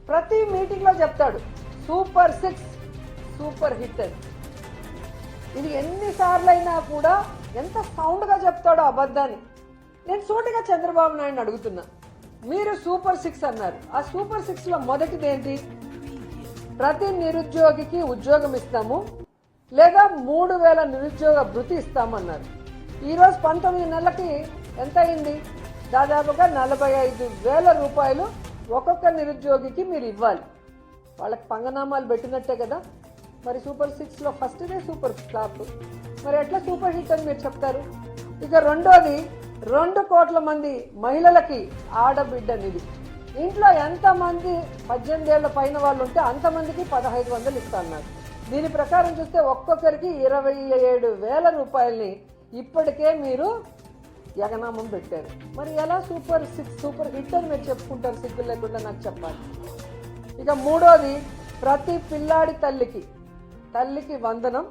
ప్రతి మీటింగ్లో చెప్తాడు సూపర్ 6 సూపర్ హిట్ అని. ఇది ఎన్నిసార్లు అయినా కూడా ఎంత సౌండ్గా చెప్తాడో అబద్ధాన్ని. నేను సూటిగా చంద్రబాబు నాయుడు అడుగుతున్నా, మీరు సూపర్ 6 అన్నారు. ఆ సూపర్ 6లో మొదటిది ఏంటి? ప్రతి నిరుద్యోగికి ఉద్యోగం ఇస్తాము, లేదా 3000 నిరుద్యోగ భృతి ఇస్తామన్నారు. ఈరోజు 19 నెలలకి ఎంత అయింది? దాదాపుగా 45,000 రూపాయలు ఒక్కొక్క నిరుద్యోగికి మీరు ఇవ్వాలి. వాళ్ళకి పంగనామాలు పెట్టినట్టే కదా. మరి సూపర్ 6లో ఫస్ట్దే సూపర్ ఫ్లాప్. మరి ఎట్లా సూపర్ హిట్ అని మీరు చెప్తారు? ఇక రెండోది, 2 కోట్ల మంది మహిళలకి ఆడబిడ్డ నిధి. ఇంట్లో ఎంతమంది 18 ఏళ్ల పైన వాళ్ళు ఉంటే అంతమందికి 1500 ఇస్తా అన్నారు. దీని ప్రకారం చూస్తే ఒక్కొక్కరికి 27,000 రూపాయలని ఇప్పటికే మీరు యగనామం పెట్టారు. మరి ఎలా సూపర్ 6 సూపర్ హిట్ అని మీరు చెప్పుకుంటారు? సిగ్గు లేకుండా నాకు చెప్పాలి. ఇక మూడోది, ప్రతి పిల్లాడి తల్లికి వందనం,